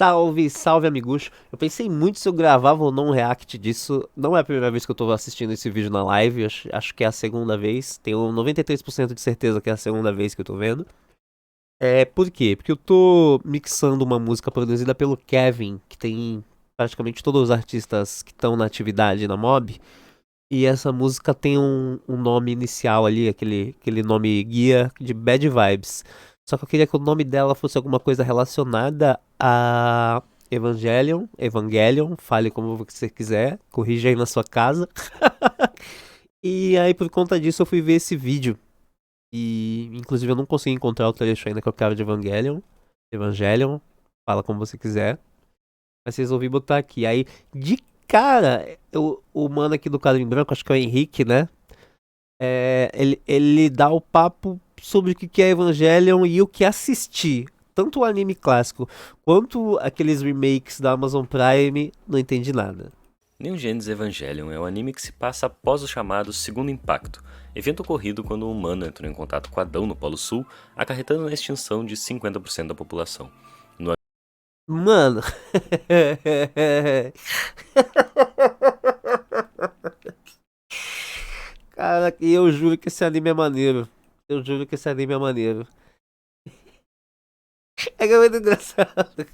Salve, salve, amigucho. Eu pensei muito se eu gravava ou não um react disso. Não é a primeira vez que eu tô assistindo esse vídeo na live, acho que é a segunda vez. Tenho 93% de certeza que é a segunda vez que eu tô vendo. Por quê? Porque eu tô mixando uma música produzida pelo Kevin, que tem praticamente todos os artistas que estão na atividade na Mob. E essa música tem um nome inicial ali, aquele nome guia de Bad Vibes. Só que eu queria que o nome dela fosse alguma coisa relacionada a Evangelion, fale como você quiser, corrija aí na sua casa. E aí por conta disso eu fui ver esse vídeo. E inclusive eu não consegui encontrar o trecho ainda que eu quero de Evangelion, fala como você quiser. Mas resolvi botar aqui. Aí, de cara, o mano aqui do quadro em branco, acho que é o Henrique, né? Ele dá o papo sobre o que é Evangelion e o que assistir. Tanto o anime clássico quanto aqueles remakes da Amazon Prime, não entendi nada. Neon Genesis Evangelion é um anime que se passa após o chamado Segundo Impacto, evento ocorrido quando o humano entrou em contato com Adão no Polo Sul, acarretando na extinção de 50% da população. Mano. Cara, e eu juro que esse anime é maneiro. Eu juro que esse anime é maneiro. É que é muito engraçado.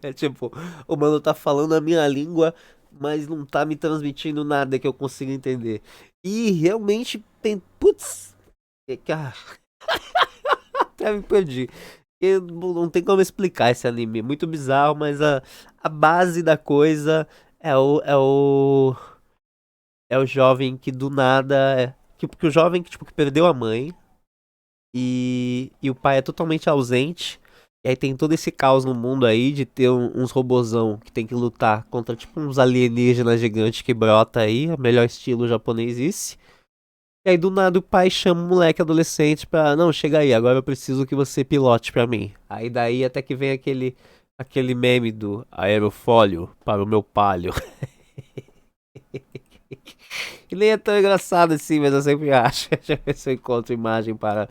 É tipo, o mano tá falando a minha língua, mas não tá me transmitindo nada que eu consiga entender. E realmente tem. Putz! Ah, até me perdi. Não tem como explicar esse anime. É muito bizarro, mas a base da coisa é o. É o jovem que do nada. Que o jovem que, tipo, que perdeu a mãe. E o pai é totalmente ausente. E aí tem todo esse caos no mundo aí de ter uns robozão que tem que lutar contra tipo uns alienígenas gigantes que brota aí, o melhor estilo japonesice. E aí do nada o pai chama o moleque adolescente pra, não, chega aí, agora eu preciso que você pilote pra mim. Aí daí até que vem aquele meme do aerofólio para o meu palio. Que nem é tão engraçado assim, mas eu sempre acho. Deixa eu ver se eu encontro imagem para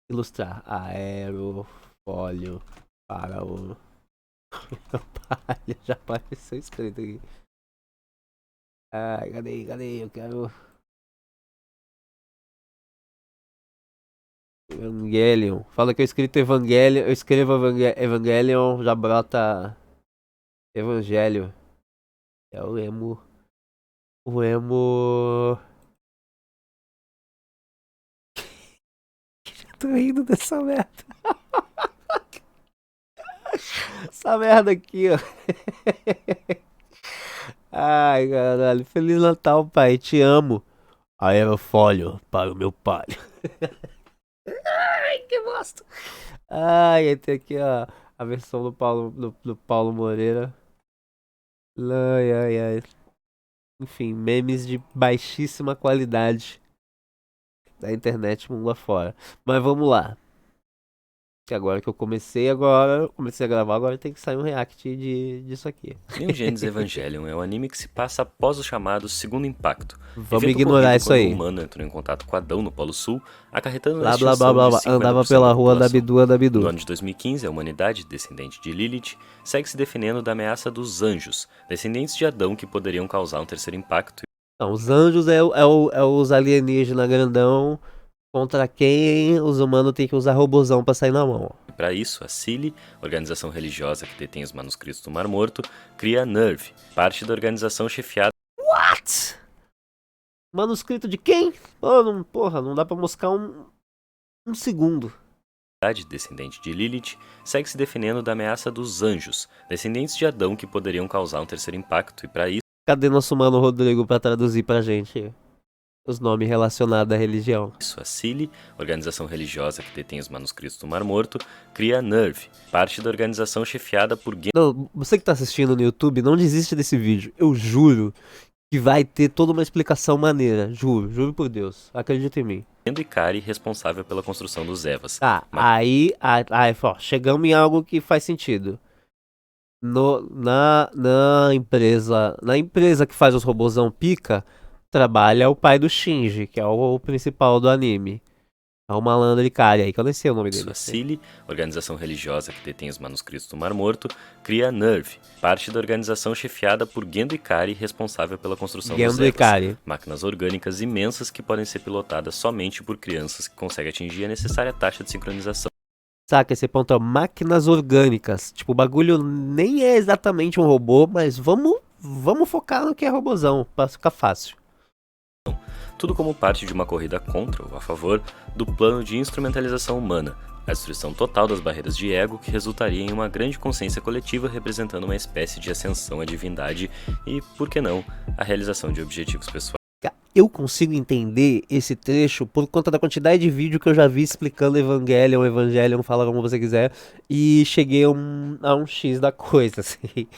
ilustrar. Aerofólio para o palha. Já apareceu escrito aqui. Ai, cadê? Eu quero. Evangelion. Fala que eu escrito Evangelion. Eu escrevo Evangelion, já brota Evangelho. É o emo. O emo. Tô rindo dessa merda. Essa merda aqui, ó. Ai, caralho. Feliz Natal, pai. Te amo. Aerofólio para o meu pai. Ai, que bosta. Ai, aí tem aqui a versão do Paulo Moreira. Ai. Enfim, memes de baixíssima qualidade da internet mundo afora. Mas vamos lá. Que agora que eu comecei a gravar, agora tem que sair um react disso aqui. Neon Genesis Evangelion é um anime que se passa após o chamado Segundo Impacto, Vamos evento ignorar ocorrido isso quando o aí. humano entrou em contato com Adão no Polo Sul, acarretando na Blá blá blá extinção blá de blá. Andava 50% pela da rua da população. Bidu da No Bidu. ano de 2015, a humanidade, descendente de Lilith, segue se defendendo da ameaça dos anjos, descendentes de Adão que poderiam causar um terceiro impacto. Não, os anjos é os alienígenas grandão contra quem os humanos têm que usar robozão pra sair na mão. E para isso, a CILI, organização religiosa que detém os manuscritos do Mar Morto, cria a NERV, parte da organização chefiada What? Manuscrito de quem? Porra, não dá pra moscar um segundo. descendente de Lilith, segue se defendendo da ameaça dos anjos, descendentes de Adão que poderiam causar um terceiro impacto, e para Cadê nosso mano Rodrigo pra traduzir pra gente os nomes relacionados à religião? isso, a CILI, organização religiosa que detém os manuscritos do Mar Morto, cria a NERV, parte da organização chefiada por Não, você que tá assistindo no YouTube, não desiste desse vídeo. Eu juro que vai ter toda uma explicação maneira. Juro por Deus. Acredita em mim. Gendo Ikari, responsável pela construção dos Evas. Tá, ó, chegamos em algo que faz sentido. Na empresa que faz os robozão pica, trabalha o pai do Shinji, que é o principal do anime. É o malandro Ikari aí, que eu nem sei o nome dele. A Cili, organização religiosa que detém os manuscritos do Mar Morto, cria a NERV, parte da organização chefiada por Gendo Ikari, responsável pela construção dos Gendo Evas, Ikari. máquinas orgânicas imensas que podem ser pilotadas somente por crianças que conseguem atingir a necessária taxa de sincronização. Saca, esse ponto é máquinas orgânicas. Tipo, o bagulho nem é exatamente um robô, mas vamos focar no que é robozão, pra ficar fácil. Tudo como parte de uma corrida contra ou a favor do plano de instrumentalização humana, a destruição total das barreiras de ego que resultaria em uma grande consciência coletiva representando uma espécie de ascensão à divindade e, por que não, a realização de objetivos pessoais. Eu consigo entender esse trecho por conta da quantidade de vídeo que eu já vi explicando Evangelion, fala como você quiser, e cheguei a um X da coisa, assim.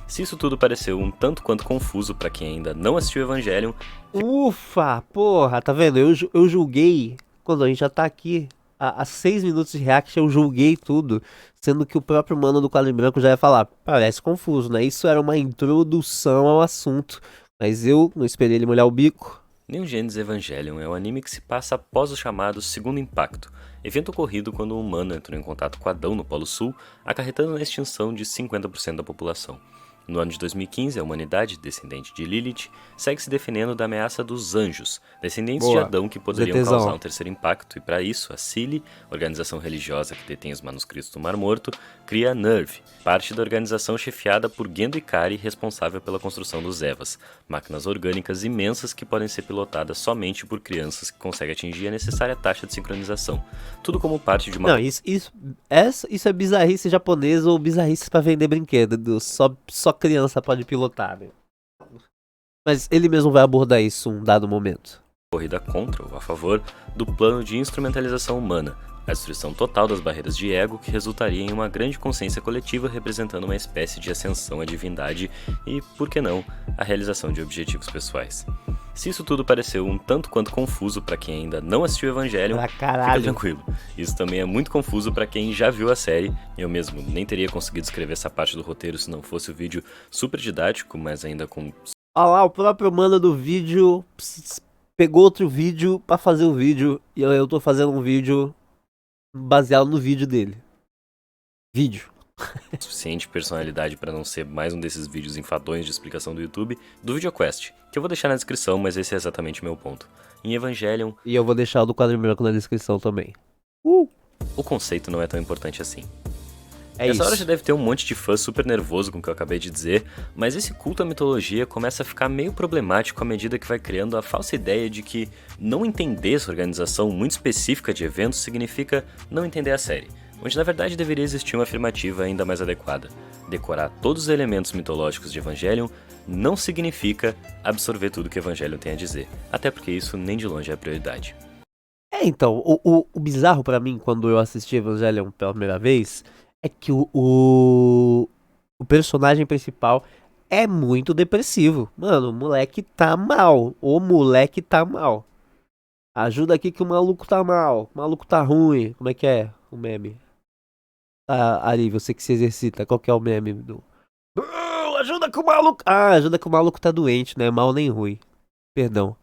Se isso tudo pareceu um tanto quanto confuso para quem ainda não assistiu Evangelion... Ufa, porra, tá vendo? Eu julguei, quando a gente já tá aqui, há 6 minutos de react, eu julguei tudo, sendo que o próprio mano do quadro branco já ia falar, parece confuso, né? Isso era uma introdução ao assunto, mas eu não esperei ele molhar o bico. Neon Genesis Evangelion é um anime que se passa após o chamado Segundo Impacto, evento ocorrido quando o humano entrou em contato com Adão no Polo Sul, acarretando na extinção de 50% da população. No ano de 2015, a humanidade, descendente de Lilith, segue se defendendo da ameaça dos anjos, descendentes de Adão que poderiam causar um terceiro impacto, e para isso, a Cili, organização religiosa que detém os manuscritos do Mar Morto, cria a NERV, parte da organização chefiada por Gendo Ikari, responsável pela construção dos Evas, máquinas orgânicas imensas que podem ser pilotadas somente por crianças que conseguem atingir a necessária taxa de sincronização. Tudo como parte de uma... Não, isso é bizarrice japonesa ou bizarrice pra vender brinquedo, só criança pode pilotar, né? Mas ele mesmo vai abordar isso um dado momento. Corrida contra ou a favor do plano de instrumentalização humana, a destruição total das barreiras de ego que resultaria em uma grande consciência coletiva representando uma espécie de ascensão à divindade e, por que não, a realização de objetivos pessoais. Se isso tudo pareceu um tanto quanto confuso para quem ainda não assistiu Evangelion, fica tranquilo. Isso também é muito confuso para quem já viu a série. Eu mesmo nem teria conseguido escrever essa parte do roteiro se não fosse o vídeo super didático, mas ainda com... Olha lá, o próprio mano do vídeo pegou outro vídeo pra fazer o vídeo e eu tô fazendo um vídeo baseado no vídeo dele. Vídeo. Suficiente personalidade para não ser mais um desses vídeos enfadonhos de explicação do YouTube, do VideoQuest, que eu vou deixar na descrição, mas esse é exatamente o meu ponto. Em Evangelion... E eu vou deixar o do quadro branco na descrição também. O conceito não é tão importante assim. Essa hora já deve ter um monte de fã super nervoso com o que eu acabei de dizer, mas esse culto à mitologia começa a ficar meio problemático à medida que vai criando a falsa ideia de que não entender essa organização muito específica de eventos significa não entender a série, onde na verdade deveria existir uma afirmativa ainda mais adequada. Decorar todos os elementos mitológicos de Evangelion não significa absorver tudo que Evangelion tem a dizer, até porque isso nem de longe é a prioridade. Então, o bizarro pra mim quando eu assisti Evangelion pela primeira vez é que o personagem principal é muito depressivo. Mano, o moleque tá mal. O moleque tá mal. Ajuda aqui que o maluco tá mal. O maluco tá ruim. Como é que é o meme? Ari, você que se exercita, qual que é o meme do... Ajuda que o maluco... ajuda que o maluco tá doente, não é mal nem ruim. Perdão.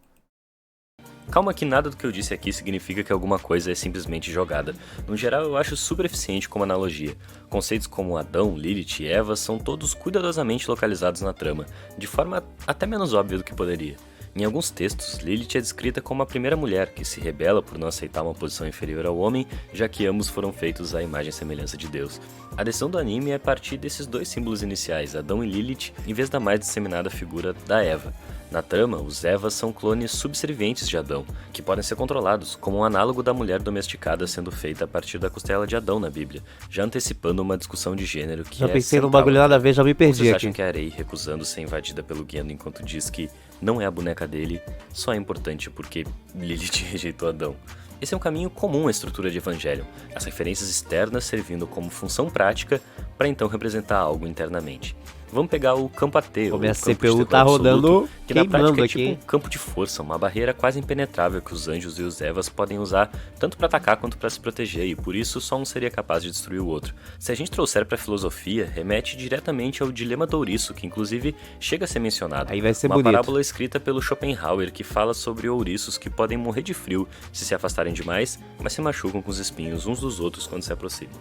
Calma que nada do que eu disse aqui significa que alguma coisa é simplesmente jogada. No geral, eu acho super eficiente como analogia. Conceitos como Adão, Lilith e Eva são todos cuidadosamente localizados na trama, de forma até menos óbvia do que poderia. Em alguns textos, Lilith é descrita como a primeira mulher que se rebela por não aceitar uma posição inferior ao homem, já que ambos foram feitos à imagem e semelhança de Deus. A decisão do anime é partir desses dois símbolos iniciais, Adão e Lilith, em vez da mais disseminada figura da Eva. Na trama, os Evas são clones subservientes de Adão, que podem ser controlados, como um análogo da mulher domesticada sendo feita a partir da costela de Adão na Bíblia, já antecipando uma discussão de gênero que já pensei num bagulho nada a ver, já me perdi Vocês aqui. acham que a Arei, recusando ser invadida pelo Gendo enquanto diz que não é a boneca dele, só é importante porque Lilith rejeitou Adão? Esse é um caminho comum à estrutura de Evangelion, as referências externas servindo como função prática para então representar algo internamente. Vamos pegar o campo AT, Pô, o minha campo de CPU terror tá rodando absoluto, que na prática queimando é aqui. tipo um campo de força, uma barreira quase impenetrável que os anjos e os Evas podem usar tanto pra atacar quanto pra se proteger, e por isso só um seria capaz de destruir o outro. Se a gente trouxer pra filosofia, remete diretamente ao dilema do ouriço, que inclusive chega a ser mencionado. Aí vai ser uma bonito. parábola escrita pelo Schopenhauer que fala sobre ouriços que podem morrer de frio se afastarem demais, mas se machucam com os espinhos uns dos outros quando se aproximam.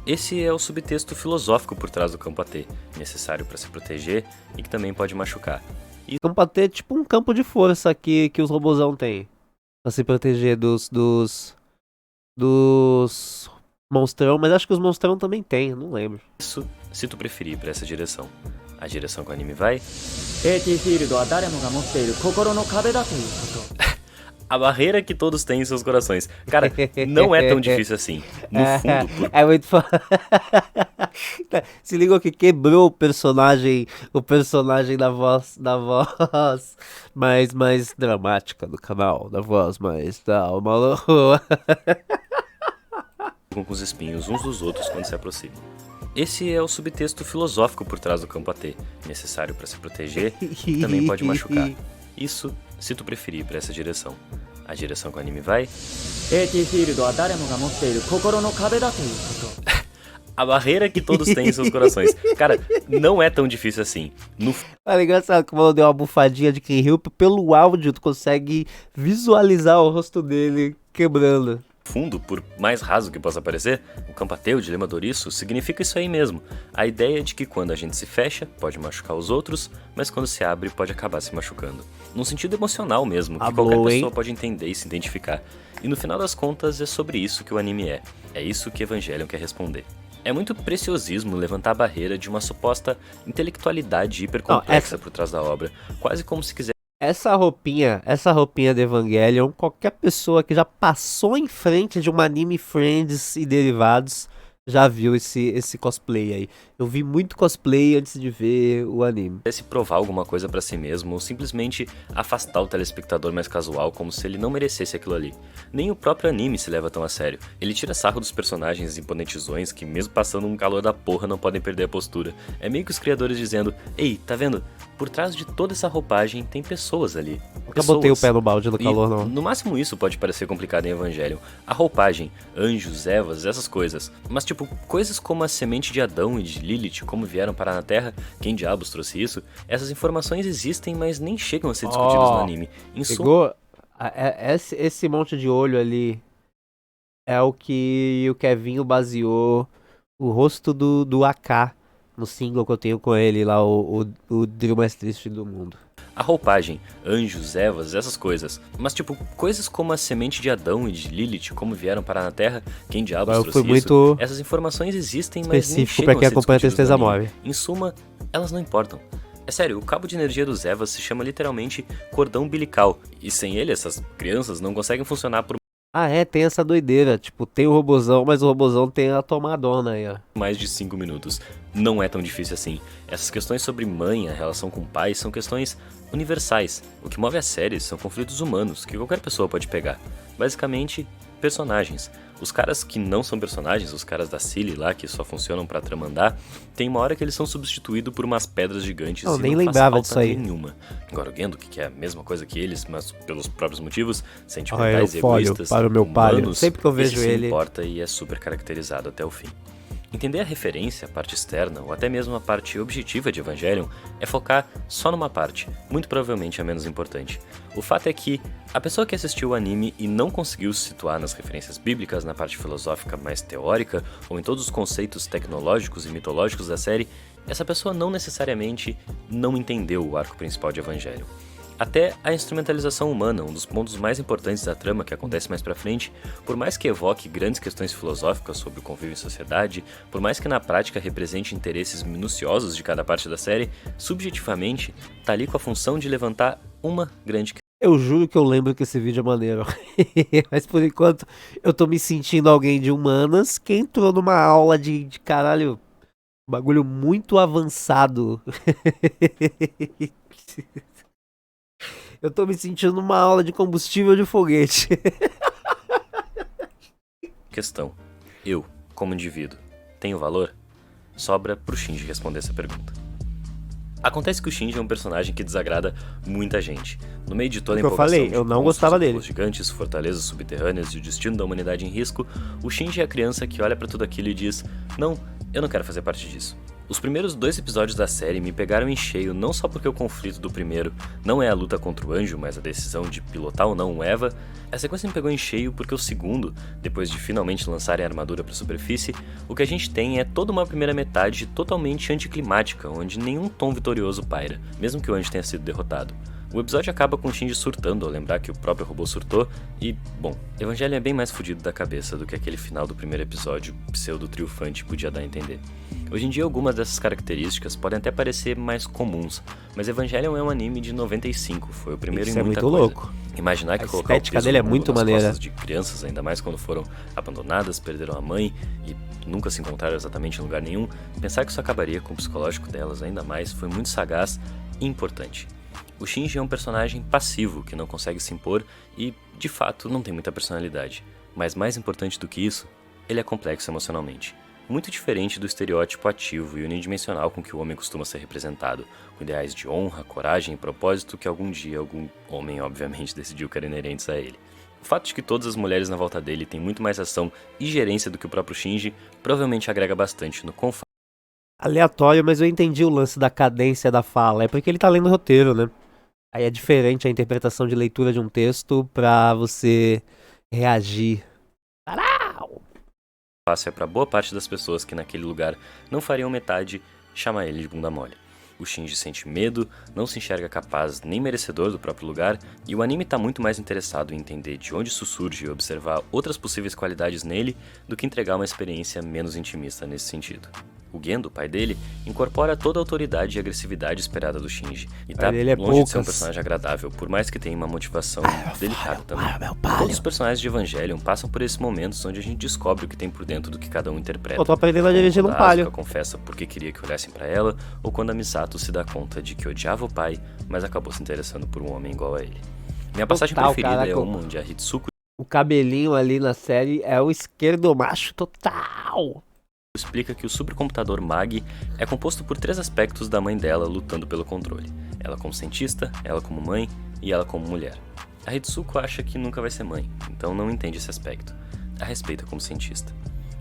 Esse é o subtexto filosófico por trás do campo AT, necessário para se proteger e que também pode machucar. Campo AT é tipo um campo de força que os robozão têm. Pra se proteger dos monstrão, mas acho que os monstrão também tem, não lembro. Isso, se tu preferir, para essa direção. A direção que o anime vai... AT フィールドは誰もが持っている心の壁だということ。 A barreira que todos têm em seus corações. Cara, não é tão difícil assim. No fundo, por... É muito Se ligou que quebrou o personagem da voz mais dramática do canal, da voz mais com os espinhos uns dos outros quando se aproximam. Esse é o subtexto filosófico por trás do campo AT, necessário para se proteger e que também pode machucar. Isso, se tu preferir, para essa direção. A direção que o anime vai... AT フィールドは誰もが持っている心の壁だということ。 A barreira que todos têm em seus corações. Cara, não é tão difícil assim. No Olha, engraçado que o Mano deu uma bufadinha de Ken Hill, pelo áudio tu consegue visualizar o rosto dele quebrando. fundo, por mais raso que possa parecer, o campo AT, o dilema do ouriço, significa isso aí mesmo. A ideia de que quando a gente se fecha, pode machucar os outros, mas quando se abre, pode acabar se machucando. Num sentido emocional mesmo, que qualquer pessoa pode entender e se identificar. E no final das contas, é sobre isso que o anime é. É isso que Evangelion quer responder. É muito preciosismo levantar a barreira de uma suposta intelectualidade hipercomplexa por trás da obra, quase como se quiser. Essa roupinha de Evangelion, qualquer pessoa que já passou em frente de um anime Friends e derivados já viu esse cosplay aí. Eu vi muito cosplay antes de ver o anime. Se provar alguma coisa pra si mesmo ou simplesmente afastar o telespectador mais casual como se ele não merecesse aquilo ali. Nem o próprio anime se leva tão a sério. Ele tira sarro dos personagens imponentezões que mesmo passando um calor da porra não podem perder a postura. É meio que os criadores dizendo, ei, tá vendo? Por trás de toda essa roupagem tem pessoas ali. Nunca botei o pé no balde do calor, não. No máximo isso pode parecer complicado em Evangelion. A roupagem, anjos, Evas, essas coisas. Mas tipo, coisas como a semente de Adão e de Lilith, como vieram parar na Terra, quem diabos trouxe isso? Essas informações existem, mas nem chegam a ser discutidas no anime. Em pegou esse monte de olho ali é o que o Kevinho baseou o rosto do AK no single que eu tenho com ele lá, o drill mais triste do mundo. A roupagem, anjos, Evas, essas coisas. Mas tipo, coisas como a semente de Adão e de Lilith, como vieram parar na Terra, quem diabos trouxe isso? Muito essas informações existem, mas nem específico chegam pra quem a ser acompanha a discutidas Tristeza no anime. Move. Em suma, elas não importam. É sério, o cabo de energia dos Evas se chama literalmente cordão umbilical, e sem ele essas crianças não conseguem funcionar por tem essa doideira, tipo, tem o robozão, mas o robozão tem a tomadona aí, ó. mais de 5 minutos. Não é tão difícil assim. Essas questões sobre mãe, a relação com o pai, são questões universais. O que move a série são conflitos humanos, que qualquer pessoa pode pegar. Basicamente, personagens. Os caras que não são personagens, os caras da Silly lá, que só funcionam pra tramandar, tem uma hora que eles são substituídos por umas pedras gigantes Eu e nem não faz lembrava falta disso aí. nenhuma. Agora o Gendo, que é a mesma coisa que eles, mas pelos próprios motivos, Eu sentimentais e folho egoístas, para o meu palio. humanos, Sempre que eu vejo esse se ele importa e é super caracterizado até o fim. Entender a referência, a parte externa ou até mesmo a parte objetiva de Evangelion é focar só numa parte, muito provavelmente a menos importante. O fato é que a pessoa que assistiu o anime e não conseguiu se situar nas referências bíblicas, na parte filosófica mais teórica ou em todos os conceitos tecnológicos e mitológicos da série, essa pessoa não necessariamente não entendeu o arco principal de Evangelion. Até a instrumentalização humana, um dos pontos mais importantes da trama que acontece mais pra frente, por mais que evoque grandes questões filosóficas sobre o convívio em sociedade, por mais que na prática represente interesses minuciosos de cada parte da série, subjetivamente, tá ali com a função de levantar uma grande questão. Eu juro que eu lembro que esse vídeo é maneiro. Mas por enquanto eu tô me sentindo alguém de humanas que entrou numa aula de caralho, bagulho muito avançado. Eu tô me sentindo numa aula de combustível de foguete. Questão. Eu, como indivíduo, tenho valor? Sobra pro Shinji responder essa pergunta. Acontece que o Shinji é um personagem que desagrada muita gente. No meio de toda a O que eu empolgação falei, de eu não monstros gostava e dele. povos gigantes, fortalezas subterrâneas e o destino da humanidade em risco, o Shinji é a criança que olha pra tudo aquilo e diz: não, eu não quero fazer parte disso. Os primeiros 2 episódios da série me pegaram em cheio não só porque o conflito do primeiro não é a luta contra o anjo, mas a decisão de pilotar ou não o Eva. A sequência me pegou em cheio porque o segundo, depois de finalmente lançarem a armadura para a superfície, o que a gente tem é toda uma primeira metade totalmente anticlimática, onde nenhum tom vitorioso paira, mesmo que o anjo tenha sido derrotado. O episódio acaba com o Shinji surtando ao lembrar que o próprio robô surtou e, bom, Evangelion é bem mais fodido da cabeça do que aquele final do primeiro episódio pseudo-triunfante podia dar a entender. Hoje em dia algumas dessas características podem até parecer mais comuns, mas Evangelion é um anime de 95, foi o primeiro Isso em é muita muito coisa. louco. Imaginar que A colocar o estética peso dele é do mundo muito nas maneira. costas de crianças, ainda mais quando foram abandonadas, perderam a mãe e nunca se encontraram exatamente em lugar nenhum, pensar que isso acabaria com o psicológico delas ainda mais foi muito sagaz e importante. O Shinji é um personagem passivo que não consegue se impor e, de fato, não tem muita personalidade. Mas mais importante do que isso, ele é complexo emocionalmente. Muito diferente do estereótipo ativo e unidimensional com que o homem costuma ser representado, com ideais de honra, coragem e propósito que algum dia algum homem, obviamente, decidiu que eram inerentes a ele. O fato de que todas as mulheres na volta dele têm muito mais ação e gerência do que o próprio Shinji provavelmente agrega bastante no quão Aleatório, mas eu entendi o lance da cadência da fala. É porque ele tá lendo o roteiro, né? Aí é diferente a interpretação de leitura de um texto pra você reagir. Tarau! fácil é para boa parte das pessoas que naquele lugar não fariam metade chamar ele de bunda mole. O Shinji sente medo, não se enxerga capaz nem merecedor do próprio lugar, e o anime tá muito mais interessado em entender de onde isso surge e observar outras possíveis qualidades nele do que entregar uma experiência menos intimista nesse sentido. O Gendo, pai dele, incorpora toda a autoridade e agressividade esperada do Shinji, e tá Ele é longe de ser um poucas. personagem agradável, por mais que tenha uma motivação delicada também. meu palho. Todos os personagens de Evangelion passam por esses momentos onde a gente descobre o que tem por dentro do que cada um interpreta. Eu tô aprendendo a dirigir Quando num a Asuka palio. confessa porque queria que olhassem pra ela, ou quando a Misato se dá conta de que odiava o pai, mas acabou se interessando por um homem igual a ele. Minha passagem Total, preferida caraca. é uma onde a Hitsuko O cabelinho ali na série é o esquerdo macho total. explica que o supercomputador Mag é composto por 3 aspectos da mãe dela lutando pelo controle. Ela como cientista, ela como mãe e ela como mulher. A Hitsuko acha que nunca vai ser mãe, então não entende esse aspecto. A respeita como cientista.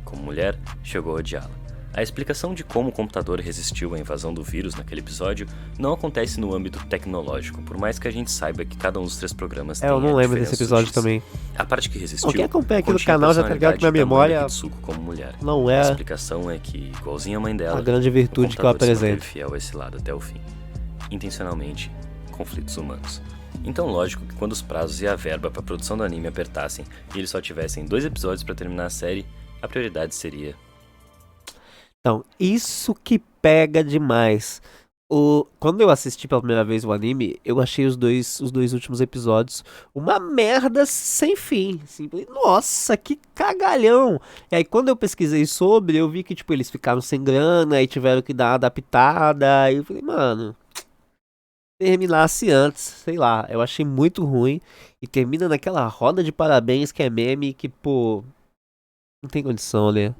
Como mulher, chegou a odiá-la. A explicação de como o computador resistiu à invasão do vírus naquele episódio não acontece no âmbito tecnológico, por mais que a gente saiba que cada um dos 3 programas tem Eu não a lembro diferença desse episódio sutis. também. A parte que resistiu Quem acompanha aqui no continha a canal já tá ligado que minha personalidade da mãe memória da Hitsuko como mulher. não A é explicação é que, igualzinho a mãe dela, a grande o virtude que eu computador se manteve apresento. fiel a esse lado até o fim. Intencionalmente, conflitos humanos. Então, lógico que quando os prazos e a verba para a produção do anime apertassem e eles só tivessem 2 episódios para terminar a série, a prioridade seria Então, isso que pega demais. Quando eu assisti pela primeira vez o anime, eu achei os dois últimos episódios uma merda sem fim. Assim, falei, nossa, que cagalhão. E aí quando eu pesquisei sobre, eu vi que tipo, eles ficaram sem grana e tiveram que dar uma adaptada. E eu falei, mano, terminasse antes, sei lá. Eu achei muito ruim. E termina naquela roda de parabéns que é meme que, pô, não tem condição, né?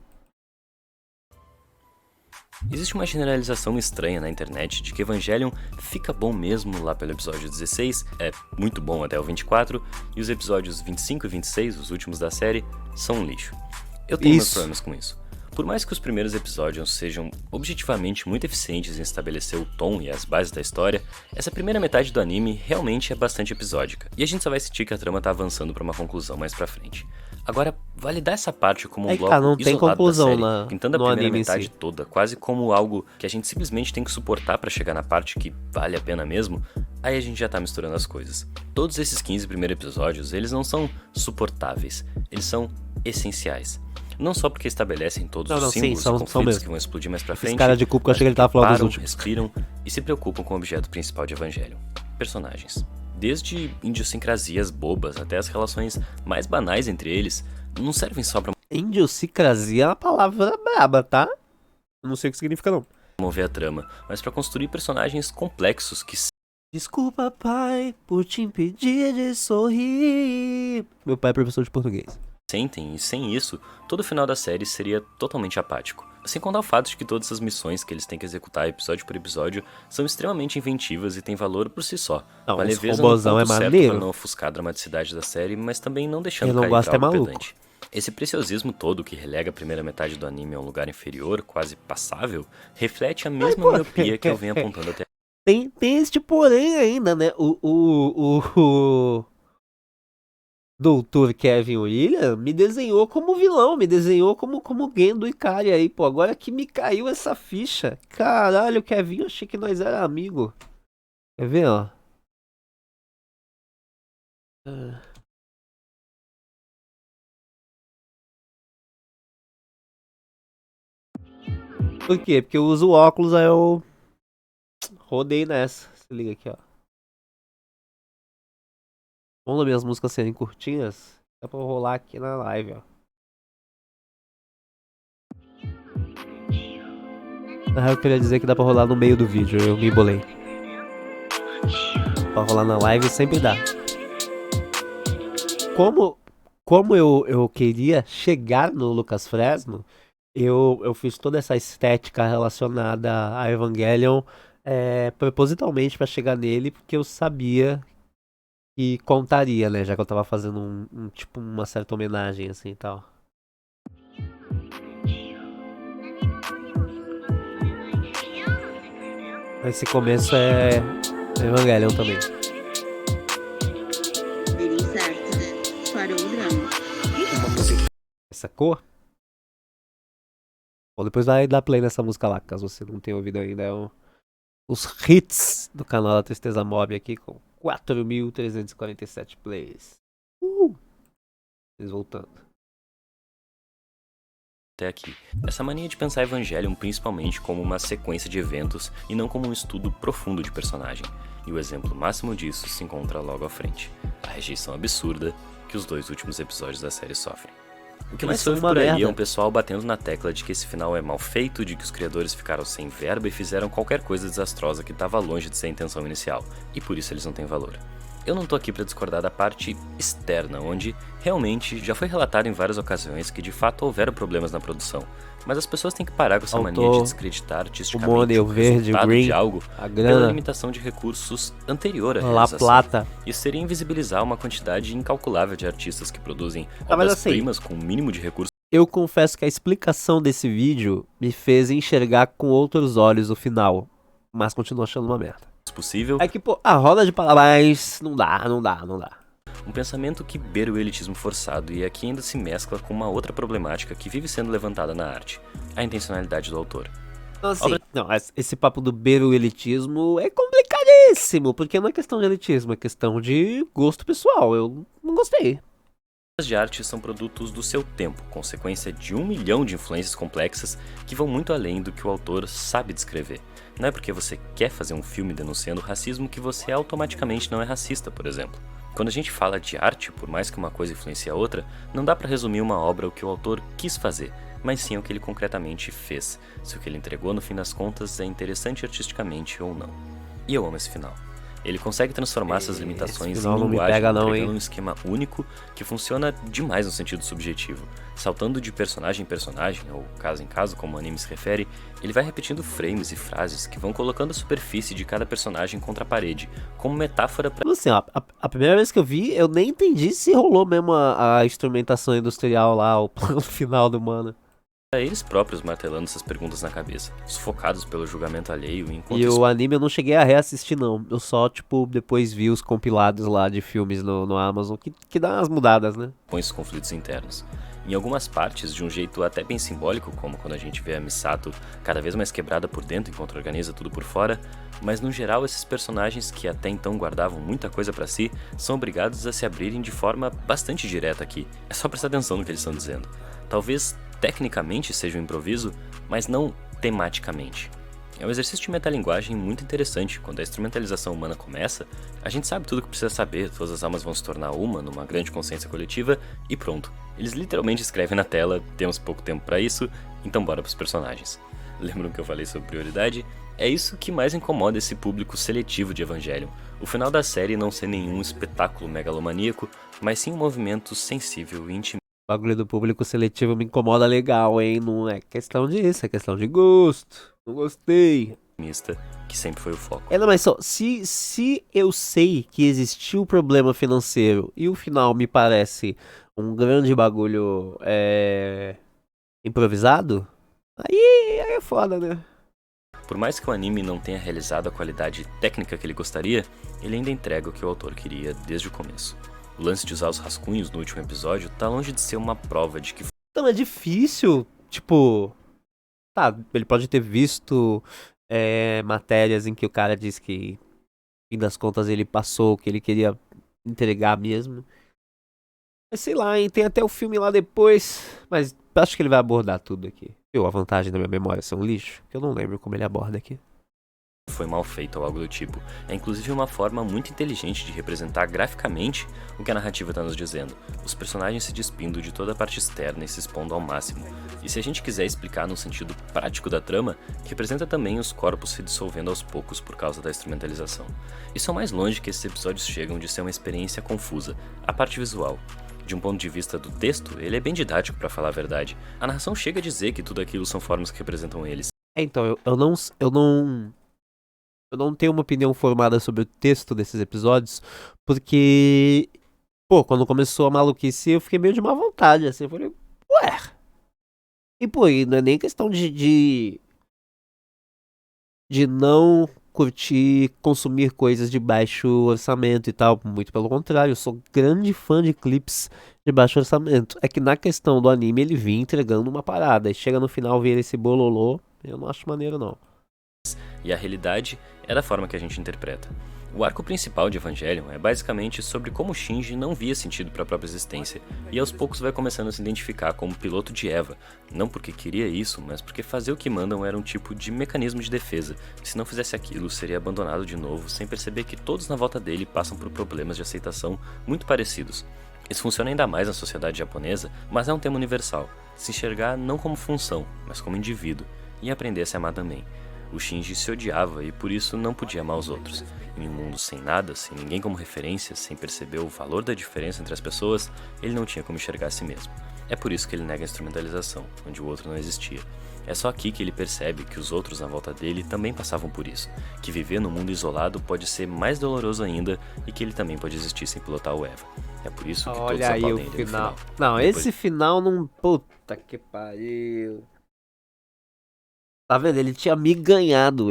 Existe uma generalização estranha na internet de que Evangelion fica bom mesmo lá pelo episódio 16, é muito bom até o 24, e os episódios 25 e 26, os últimos da série, são um lixo. Eu tenho meus Isso. problemas com isso. Por mais que os primeiros episódios sejam objetivamente muito eficientes em estabelecer o tom e as bases da história, essa primeira metade do anime realmente é bastante episódica, e a gente só vai sentir que a trama tá avançando pra uma conclusão mais pra frente. Agora, validar essa parte como um Aí, bloco cara, não tem isolado conclusão da série, pintando a no primeira anime em metade si. toda, quase como algo que a gente simplesmente tem que suportar pra chegar na parte que vale a pena mesmo, aí a gente já tá misturando as coisas. Todos esses 15 primeiros episódios, eles não são suportáveis, eles são essenciais. Não só porque estabelecem todos Não, os não, sim, símbolos e são conflitos mesmo. que vão explodir mais pra Esse frente, cara de culpa, eu achei que ele tava falando dos param, últimos. respiram e se preocupam com o objeto principal de Evangelion. Personagens. Desde idiosincrasias bobas até as relações mais banais entre eles, não servem só pra Idiosincrasia é uma palavra braba, tá? Eu não sei o que significa, não. mover a trama, mas pra construir personagens complexos que Desculpa, pai, por te impedir de sorrir. Meu pai é professor de português. sentem, e sem isso, todo o final da série seria totalmente apático. Sem contar o fato de que todas as missões que eles têm que executar episódio por episódio são extremamente inventivas e têm valor por si só. Não, Uma os leveza no robozão ponto é certo maneiro. pra não ofuscar a dramaticidade da série, mas também não deixando Quem não cair gosta pra é algo maluco. pedante. Esse preciosismo todo que relega a primeira metade do anime a um lugar inferior, quase passável, reflete a mesma pô. miopia que eu venho apontando até Tem este porém ainda, né? O Doutor Kevin William me desenhou como vilão, me desenhou como Gendo Ikari aí, pô. Agora que me caiu essa ficha. Caralho, Kevin, eu achei que nós era amigo. Quer ver, ó? Por quê? Porque eu uso óculos, aí eu rodei nessa. Se liga aqui, ó. Vamos minhas músicas serem curtinhas? Dá pra eu rolar aqui na live, ó. Ah, eu queria dizer que dá pra rolar no meio do vídeo, eu me embolei. Pra rolar na live sempre dá. Como eu queria chegar no Lucas Fresno, eu fiz toda essa estética relacionada a Evangelion propositalmente pra chegar nele, porque eu sabia que contaria, né? Já que eu tava fazendo tipo uma certa homenagem assim e tal. Esse começo é Evangelion também. Deu certo, né? Parou o drama. Essa cor? Bom, depois vai dar play nessa música lá, caso você não tenha ouvido ainda. Os hits do canal da Tristeza Mob aqui com 4.347 plays. Eles voltando. até aqui. Essa mania de pensar Evangelion principalmente como uma sequência de eventos e não como um estudo profundo de personagem. E o exemplo máximo disso se encontra logo à frente, a rejeição absurda que os 2 últimos episódios da série sofrem. O que mais ouve por aí é um pessoal batendo na tecla de que esse final é mal feito, de que os criadores ficaram sem verba e fizeram qualquer coisa desastrosa que estava longe de ser a intenção inicial, e por isso eles não têm valor. Eu não tô aqui para discordar da parte externa, onde realmente já foi relatado em várias ocasiões que de fato houveram problemas na produção, mas as pessoas têm que parar com essa mania de descreditar artisticamente o resultado green, de algo pela limitação de recursos anterior à realização. Plata. Isso seria invisibilizar uma quantidade incalculável de artistas que produzem obras-primas com o mínimo de recursos. Eu confesso que a explicação desse vídeo me fez enxergar com outros olhos o final, mas continuo achando uma merda. Possível. É que, pô, a roda de palavras não dá. Um pensamento que beira o elitismo forçado e aqui ainda se mescla com uma outra problemática que vive sendo levantada na arte, a intencionalidade do autor. Então, assim, esse papo do beira o elitismo é complicadíssimo, porque não é questão de elitismo, é questão de gosto pessoal, eu não gostei. As de arte são produtos do seu tempo, consequência de 1 milhão de influências complexas que vão muito além do que o autor sabe descrever. Não é porque você quer fazer um filme denunciando o racismo que você automaticamente não é racista, por exemplo. Quando a gente fala de arte, por mais que uma coisa influencie a outra, não dá pra resumir uma obra ao que o autor quis fazer, mas sim ao que ele concretamente fez, se o que ele entregou no fim das contas é interessante artisticamente ou não. E eu amo esse final. Ele consegue transformar essas limitações em linguagem, entregando um esquema único que funciona demais no sentido subjetivo. Saltando de personagem em personagem, ou caso em caso, como o anime se refere, ele vai repetindo frames e frases que vão colocando a superfície de cada personagem contra a parede, como metáfora para... Assim, ó, a primeira vez que eu vi, eu nem entendi se rolou mesmo a instrumentação industrial lá, o plano final do mano. Eles próprios martelando essas perguntas na cabeça, sufocados pelo julgamento alheio. Enquanto e o anime eu não cheguei a reassistir não, eu só, tipo, depois vi os compilados lá de filmes no Amazon, que dá umas mudadas, né? Com esses conflitos internos. Em algumas partes, de um jeito até bem simbólico, como quando a gente vê a Misato cada vez mais quebrada por dentro enquanto organiza tudo por fora, mas no geral esses personagens que até então guardavam muita coisa pra si, são obrigados a se abrirem de forma bastante direta aqui. É só prestar atenção no que eles estão dizendo. Talvez tecnicamente seja um improviso, mas não tematicamente. É um exercício de metalinguagem muito interessante. Quando a instrumentalização humana começa, a gente sabe tudo o que precisa saber, todas as almas vão se tornar uma numa grande consciência coletiva e pronto. Eles literalmente escrevem na tela, temos pouco tempo pra isso, então bora pros personagens. Lembram que eu falei sobre prioridade? É isso que mais incomoda esse público seletivo de Evangelion. O final da série não ser nenhum espetáculo megalomaníaco, mas sim um movimento sensível e íntimo. bagulho do público seletivo me incomoda legal, hein? Não é questão disso, é questão de gosto. Não gostei. Que sempre foi o foco. Não, mas só, se eu sei que existiu problema financeiro e o final me parece um grande bagulho improvisado, aí é foda, né? Por mais que o anime não tenha realizado a qualidade técnica que ele gostaria, ele ainda entrega o que o autor queria desde o começo. O lance de usar os rascunhos no último episódio tá longe de ser uma prova de que Então é difícil, tipo... Tá, ele pode ter visto matérias em que o cara diz que, no fim das contas, ele passou o que ele queria entregar mesmo. Mas sei lá, hein, tem até o filme lá depois, mas acho que ele vai abordar tudo aqui. Viu, a vantagem da minha memória ser um lixo, que eu não lembro como ele aborda aqui. foi mal feito ou algo do tipo. É inclusive uma forma muito inteligente de representar graficamente o que a narrativa está nos dizendo, os personagens se despindo de toda a parte externa e se expondo ao máximo. E se a gente quiser explicar no sentido prático da trama, representa também os corpos se dissolvendo aos poucos por causa da instrumentalização. Isso é o mais longe que esses episódios chegam de ser uma experiência confusa, a parte visual. De um ponto de vista do texto, ele é bem didático pra falar a verdade. A narração chega a dizer que tudo aquilo são formas que representam eles. Então, eu não tenho uma opinião formada sobre o texto desses episódios, porque, pô, quando começou a maluquice, eu fiquei meio de má vontade, assim, eu falei, ué. E, pô, e não é nem questão de não curtir consumir coisas de baixo orçamento e tal, muito pelo contrário, eu sou grande fã de clipes de baixo orçamento. É que na questão do anime ele vinha entregando uma parada, e chega no final ver esse bololô, eu não acho maneiro não. E a realidade é da forma que a gente interpreta. O arco principal de Evangelion é basicamente sobre como Shinji não via sentido para a própria existência, e aos poucos vai começando a se identificar como piloto de Eva, não porque queria isso, mas porque fazer o que mandam era um tipo de mecanismo de defesa, e se não fizesse aquilo seria abandonado de novo, sem perceber que todos na volta dele passam por problemas de aceitação muito parecidos. Isso funciona ainda mais na sociedade japonesa, mas é um tema universal, se enxergar não como função, mas como indivíduo, e aprender a se amar também. O Shinji se odiava e por isso não podia amar os outros. Em um mundo sem nada, sem ninguém como referência, sem perceber o valor da diferença entre as pessoas, ele não tinha como enxergar a si mesmo. É por isso que ele nega a instrumentalização, onde o outro não existia. É só aqui que ele percebe que os outros na volta dele também passavam por isso, que viver no mundo isolado pode ser mais doloroso ainda e que ele também pode existir sem pilotar o Eva. É por isso que todos Olha aí o aplaudem ele no final. final. Não, Depois- esse final não... Puta que pariu. Tá vendo? Ele tinha me ganhado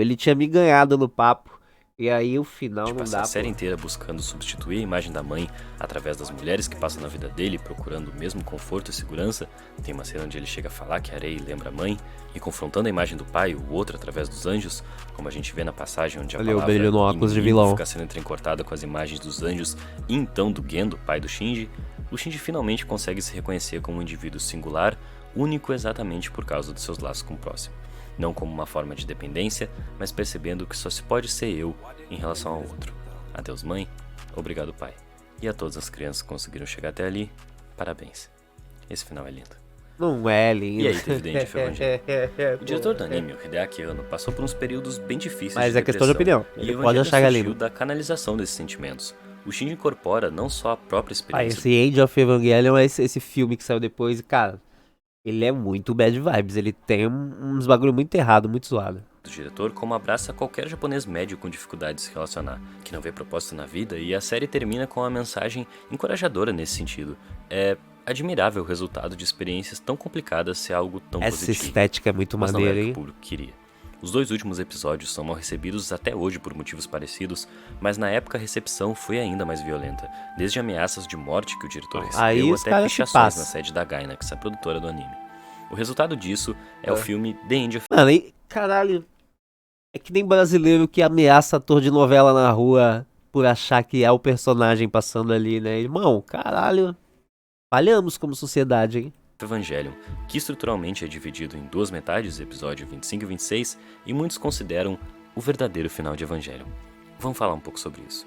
no papo. E aí o final de não passar dá, a série pô. inteira buscando substituir a imagem da mãe através das mulheres que passam na vida dele, procurando o mesmo conforto e segurança. Tem uma cena onde ele chega a falar que a Rei lembra a mãe, e confrontando a imagem do pai, o outro através dos anjos, como a gente vê na passagem onde a Olha o palavra brilho no óculos de inimigo vilão. fica sendo entrecortada com as imagens dos anjos e então do Gendo, pai do Shinji. O Shinji finalmente consegue se reconhecer como um indivíduo singular, único exatamente por causa dos seus laços com o próximo. Não como uma forma de dependência, mas percebendo que só se pode ser eu em relação ao outro. Adeus, mãe. Obrigado, pai. E a todas as crianças que conseguiram chegar até ali, parabéns. Esse final é lindo. Não é lindo. E aí teve The End of Evangelion. O diretor do anime, o Hideaki Anno, passou por uns períodos bem difíceis Mas de é questão de depressão, opinião. E Ele o pode Evangelion achar que é surgiu lindo. da canalização desses sentimentos. O Shinji incorpora não só a própria Ah, experiência esse End of Evangelion é esse filme que saiu depois e, cara, ele é muito bad vibes. Ele tem uns bagulho muito errado, muito zoado. do diretor, como abraça qualquer japonês médio com dificuldade de se relacionar, que não vê propósito na vida, e a série termina com uma mensagem encorajadora nesse sentido. É admirável o resultado de experiências tão complicadas ser algo tão Essa positivo, estética é muito mas não era maneira, o que hein? o público queria. Os dois últimos episódios são mal recebidos até hoje por motivos parecidos, mas na época a recepção foi ainda mais violenta, desde ameaças de morte que o diretor Aí recebeu os até caras se pichações passam. na sede da Gainax, a produtora do anime. O resultado disso é o filme The End of Mano, e caralho, é que nem brasileiro que ameaça ator de novela na rua por achar que é o personagem passando ali, né? Irmão, caralho, falhamos como sociedade, hein? Evangelion, que estruturalmente é dividido em duas metades, episódio 25 e 26, e muitos consideram o verdadeiro final de Evangelion. Vamos falar um pouco sobre isso.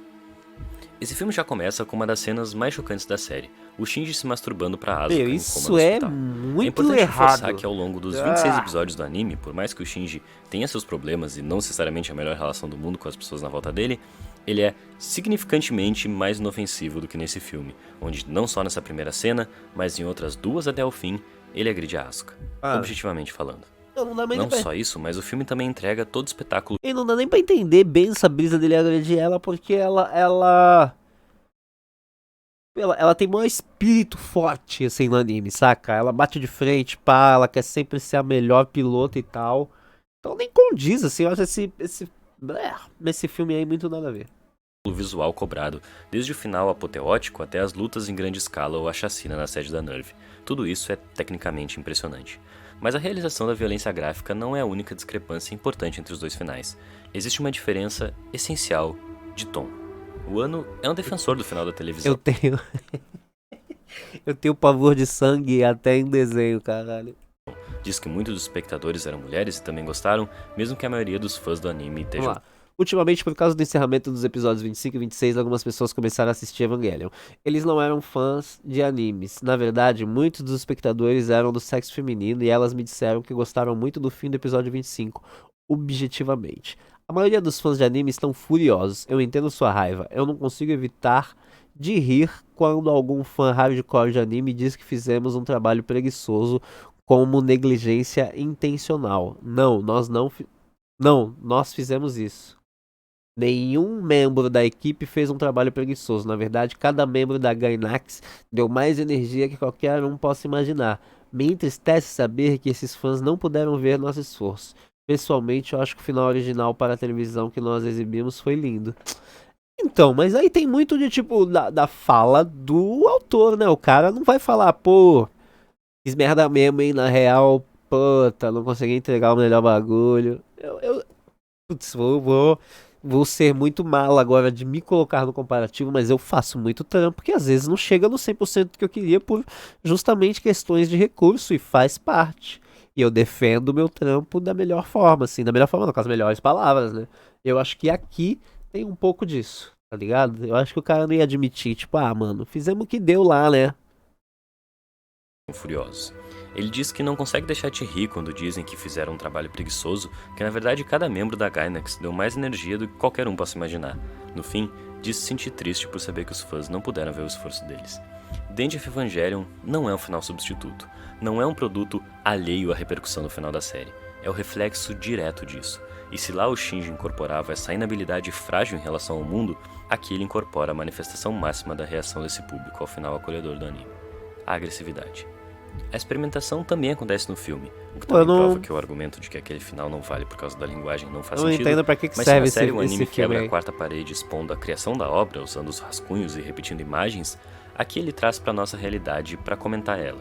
Esse filme já começa com uma das cenas mais chocantes da série, o Shinji se masturbando pra Asuka Meu, em coma isso no é hospital. É muito importante reforçar errado. que ao longo dos 26 episódios do anime, por mais que o Shinji tenha seus problemas e não necessariamente a melhor relação do mundo com as pessoas na volta dele, Ele é significantemente mais inofensivo do que nesse filme, onde não só nessa primeira cena, mas em outras 2 até o fim, ele agride a Asuka, objetivamente falando. Não dá nem Não pra... só isso, mas o filme também entrega todo o espetáculo. E não dá nem pra entender bem essa brisa dele agredir ela, porque ela tem um espírito forte, assim, no anime, saca? Ela bate de frente, pá, ela quer sempre ser a melhor pilota e tal. Então nem condiz, assim, eu acho esse filme aí muito nada a ver. Visual cobrado, desde o final apoteótico até as lutas em grande escala ou a chacina na sede da Nerve. Tudo isso é tecnicamente impressionante. Mas a realização da violência gráfica não é a única discrepância importante entre os 2 finais. Existe uma diferença essencial de tom. O Anno é um defensor do final da televisão. Eu tenho... eu tenho pavor de sangue até em desenho, caralho. Diz que muitos dos espectadores eram mulheres e também gostaram, mesmo que a maioria dos fãs do anime Vamos estejam... lá. Ultimamente, por causa do encerramento dos episódios 25 e 26, algumas pessoas começaram a assistir Evangelion. Eles não eram fãs de animes. Na verdade, muitos dos espectadores eram do sexo feminino e elas me disseram que gostaram muito do fim do episódio 25, objetivamente. A maioria dos fãs de anime estão furiosos. Eu entendo sua raiva. Eu não consigo evitar de rir quando algum fã hardcore de anime diz que fizemos um trabalho preguiçoso como negligência intencional. Não, nós fizemos isso. Nenhum membro da equipe fez um trabalho preguiçoso. Na verdade, cada membro da Gainax deu mais energia que qualquer um possa imaginar. Me entristece saber que esses fãs não puderam ver nosso esforço. Pessoalmente, eu acho que o final original para a televisão que nós exibimos foi lindo. Então, mas aí tem muito de tipo da fala do autor, né? O cara não vai falar, pô, fiz merda mesmo, hein? Na real, puta, não consegui entregar o melhor bagulho. Putz, vou ser muito mal agora de me colocar no comparativo, mas eu faço muito trampo que às vezes não chega no 100% que eu queria por justamente questões de recurso e faz parte. E eu defendo o meu trampo da melhor forma, assim, da melhor forma, não, com as melhores palavras, né? Eu acho que aqui tem um pouco disso, tá ligado? Eu acho que o cara não ia admitir, tipo, ah, mano, fizemos o que deu lá, né? Furiosos. Ele diz que não consegue deixar de rir quando dizem que fizeram um trabalho preguiçoso, que na verdade cada membro da Gainax deu mais energia do que qualquer um possa imaginar. No fim, diz se sentir triste por saber que os fãs não puderam ver o esforço deles. The End of Evangelion não é um final substituto, não é um produto alheio à repercussão do final da série, é o reflexo direto disso. E se lá o Shinji incorporava essa inabilidade frágil em relação ao mundo, aqui ele incorpora a manifestação máxima da reação desse público ao final acolhedor do anime: a agressividade. A experimentação também acontece no filme, o que também prova que o argumento de que aquele final não vale por causa da linguagem não faz sentido. Eu não entendo pra que mas serve se na série o esse anime quebra filme a quarta parede expondo a criação da obra, usando os rascunhos e repetindo imagens, aqui ele traz pra nossa realidade para comentar ela.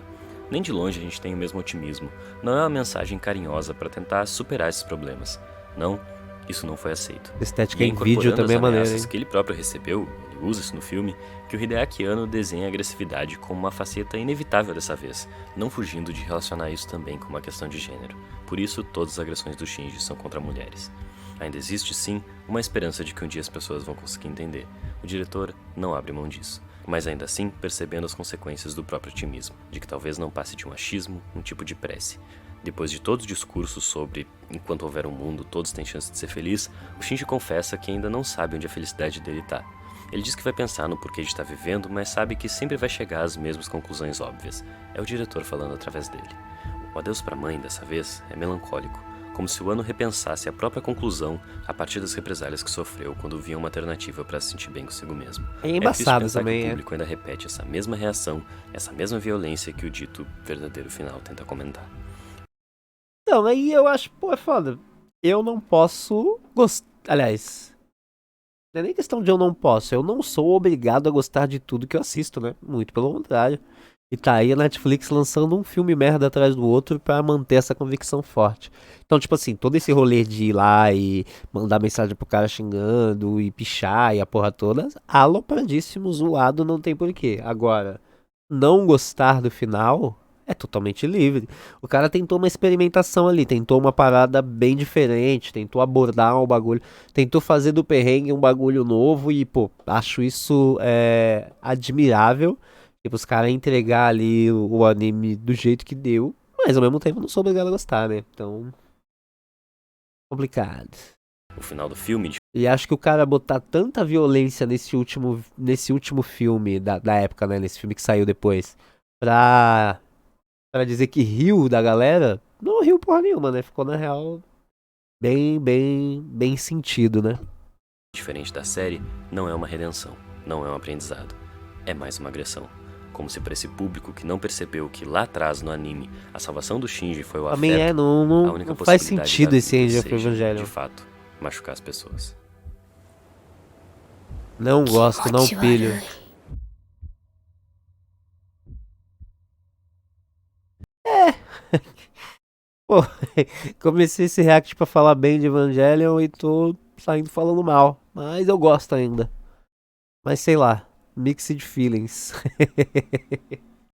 Nem de longe a gente tem o mesmo otimismo, não é uma mensagem carinhosa para tentar superar esses problemas. Não, isso não foi aceito. Estética E em vídeo também é maneiro, hein? que ele próprio recebeu, ele usa isso no filme, que o Hideaki Anno desenha a agressividade como uma faceta inevitável dessa vez, não fugindo de relacionar isso também com uma questão de gênero. Por isso, todas as agressões do Shinji são contra mulheres. Ainda existe, sim, uma esperança de que um dia as pessoas vão conseguir entender. O diretor não abre mão disso, mas ainda assim percebendo as consequências do próprio otimismo, de que talvez não passe de um achismo, um tipo de prece. Depois de todos os discursos sobre enquanto houver um mundo, todos têm chance de ser feliz, o Shinji confessa que ainda não sabe onde a felicidade dele tá. Ele diz que vai pensar no porquê de estar vivendo, mas sabe que sempre vai chegar às mesmas conclusões óbvias. É o diretor falando através dele. O adeus pra mãe, dessa vez, é melancólico, como se o Anno repensasse a própria conclusão a partir das represálias que sofreu quando via uma alternativa para se sentir bem consigo mesmo. É embaçado triste pensar também, que o público ainda repete essa mesma reação, essa mesma violência que o dito verdadeiro final tenta comentar. Então, aí eu acho, pô, é foda. Eu não posso gostar. Aliás, não é nem questão de eu não posso. Eu não sou obrigado a gostar de tudo que eu assisto, né? Muito pelo contrário. E tá aí a Netflix lançando um filme merda atrás do outro pra manter essa convicção forte. Então, tipo assim, todo esse rolê de ir lá e mandar mensagem pro cara xingando e pichar e a porra toda, alopradíssimo, zoado, não tem porquê. Agora, não gostar do final é totalmente livre. O cara tentou uma experimentação ali, tentou uma parada bem diferente, tentou abordar o bagulho, tentou fazer do perrengue um bagulho novo e, pô, acho isso admirável. Tipo, os caras entregar ali o anime do jeito que deu, mas ao mesmo tempo não sou obrigado a gostar, né? Então, complicado. O final do filme, E acho que o cara botar tanta violência nesse último filme da época, né? Nesse filme que saiu depois, pra, pra dizer que riu da galera, não riu porra nenhuma, né? Ficou na real bem sentido, né? diferente da série, não é uma redenção, não é um aprendizado. É mais uma agressão. Como se para esse público que não percebeu que lá atrás no anime a salvação do Shinji foi o Também afeto, a única não faz possibilidade sentido da esse vida End of seja, Evangelion. de fato, machucar as pessoas. Não gosto, não pilho. Pô, comecei esse react pra falar bem de Evangelion e tô saindo falando mal. Mas eu gosto ainda. Mas sei lá, mixed feelings.